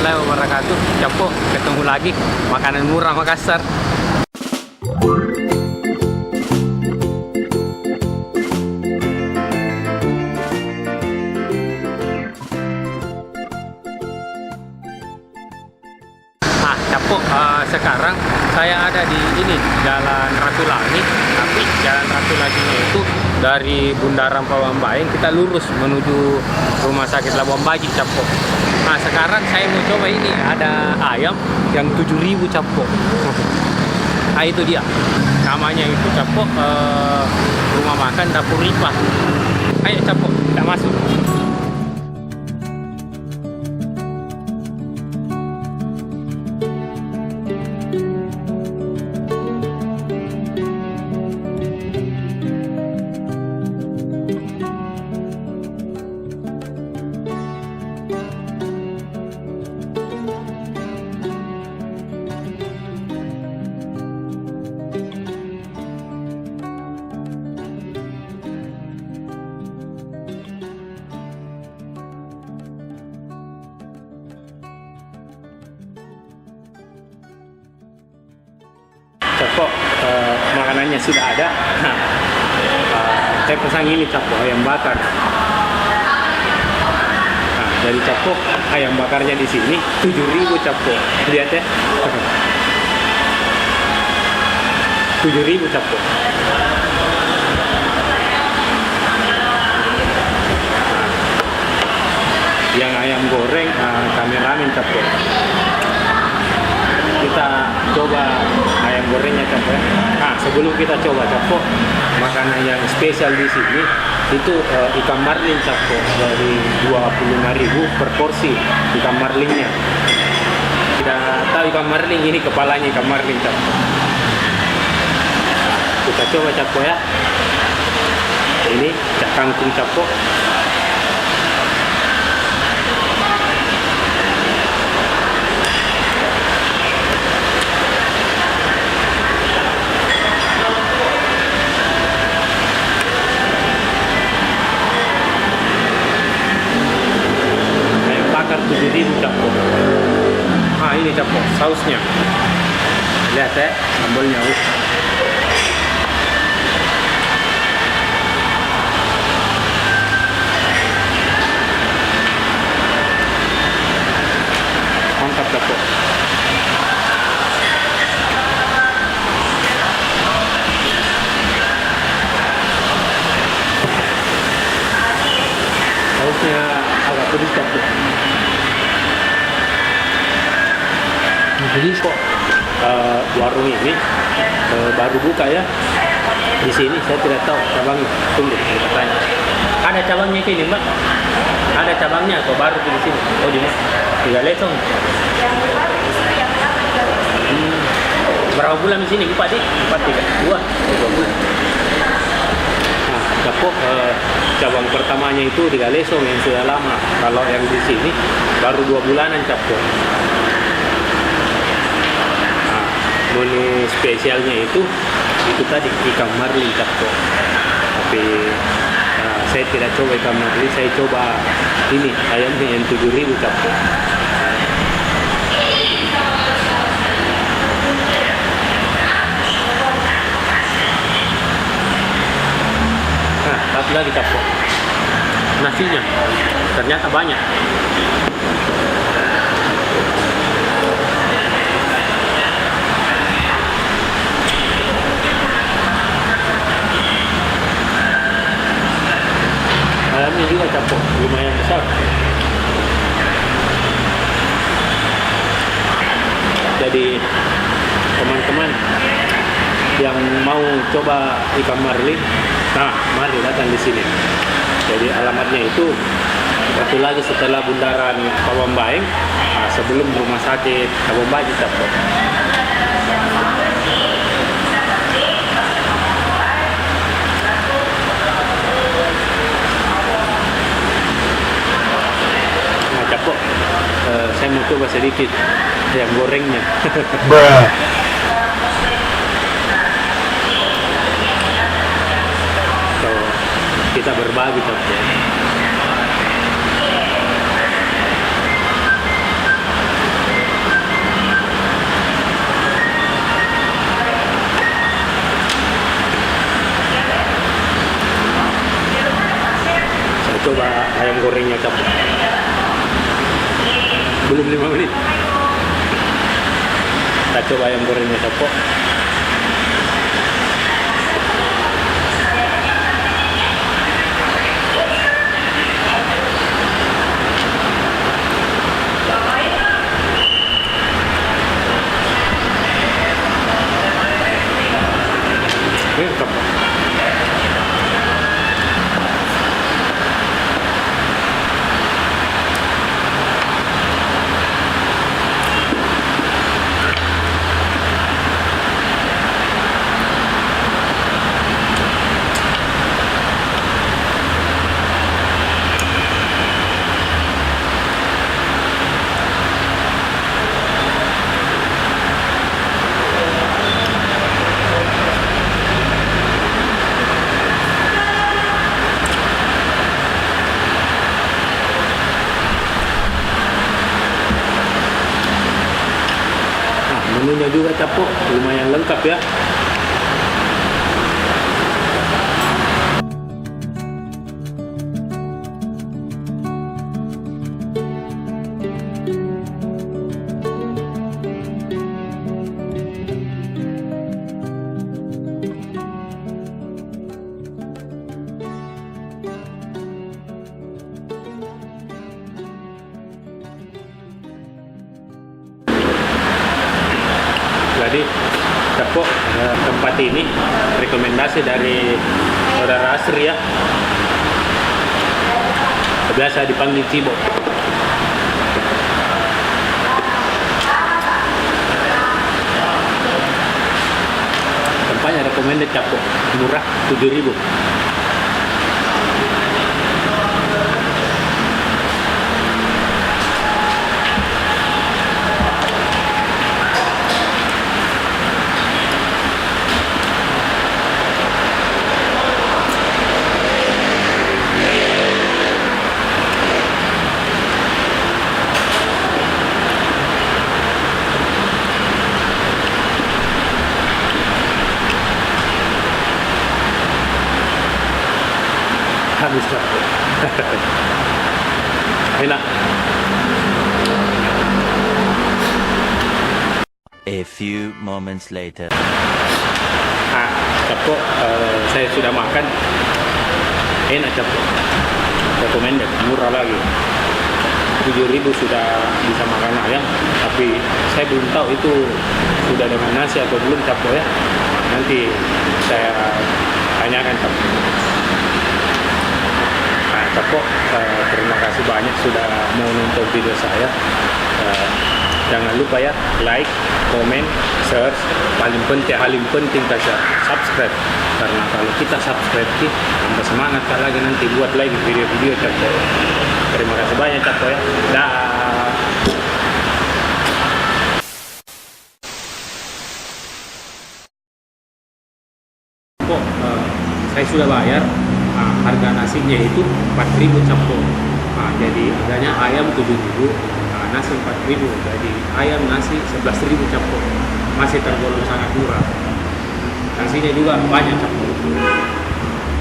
warahmatullahi wabarakatuh. Capo, ketemu lagi makanan murah Makassar. Capo, sekarang saya ada di ini Jalan Ratulangi, tapi Jalan Ratulanginya itu dari Bundaran Pawambaeng kita lurus menuju Rumah Sakit Labuan Baji, Capo. Nah, sekarang saya mau coba ini, ada ayam yang 7.000, Capo. Nah, itu dia namanya itu, Capo, rumah makan Dapur Ripah. Ayo, Capo, kita masuk. Capo, makanannya sudah ada. Saya pesan ini, Capo, ayam bakar. Nah, dari Capo, ayam bakarnya di sini 7.000, Capo. Lihat ya. 7.000, Capo. Yang ayam goreng, kameramen, Capo. Kita coba ayam gorengnya, Capo. Nah, sebelum kita coba, Capo, makanan yang spesial di sini itu ikan marlin, Capo, dari 25.000 per porsi ikan marlinnya. Tidak tahu ikan marlin ini, kepalanya ikan marlin, Capo. Kita coba, Capo, ya. Ini cak kangkung, Capo. Bakar 7.000, Capo. Ah, ini, Capo, sausnya. Lihat ya, sambalnya. Mantap, Capo. Sausnya agak pedas, Capo. Jadi kok warung ini baru buka ya di sini. Saya tidak tahu cabangnya. Tunggu, kita tanya. Ada cabangnya ini, Mbak? Ada cabangnya atau baru di sini? Oh, di mana? Tiga Lesong. Berapa bulan di sini, Pak? 2 bulan. Nah, Capo, cabang pertamanya itu di Galesong yang sudah lama. Kalau yang di sini baru 2 bulanan, Capo. Menu spesialnya itu tadi ikan marlin, Capo. Tapi saya tidak coba ikan marlin, saya coba ini ayamnya yang 7.000, Capo. Nah, satu lagi, Capo. Nasinya ternyata banyak. Ayamnya juga, Capo, lumayan besar. Jadi teman-teman yang mau coba ikan marlin, nah, mari datang di sini. Jadi alamatnya itu satu lagi setelah Bundaran Pawambaeng, sebelum Rumah Sakit Labuan Baji, Capo. Capo, saya mau coba sedikit ayam gorengnya. So, kita berbagi, Capo. lama Capo? Belum 5 menit. Kita coba ayam gorengnya Capo. Mantap. Menunya juga Capo, lumayan lengkap ya. Jadi Capo, tempat ini rekomendasi dari saudara Asri ya, biasa dipanggil Cibo. Tempatnya recommended Capo, murah 7.000. Habis Capo. Enak. A few moments later. Capo, saya sudah makan. Enak Capo. Recommended, murah lagi. 7.000 sudah bisa makan ayam, tapi saya belum tahu itu sudah dengan nasi atau belum Capo ya. Nanti saya tanyakan Capo. Capo, terima kasih banyak sudah mau nonton video saya. Jangan lupa ya, like, komen, share, paling penting saja subscribe, karena kalau kita subscribe tambah semangat lagi nanti buat lagi video-video Capo. Terima kasih banyak Capo ya. Dah. Capo, saya sudah bayar. Harga nasinya itu 4.000 Capo. Jadi harganya ayam 7.000, nasi 4.000. Jadi ayam nasi 11.000 Capo. Masih tergolong sangat murah. Nasinya juga banyak Capo.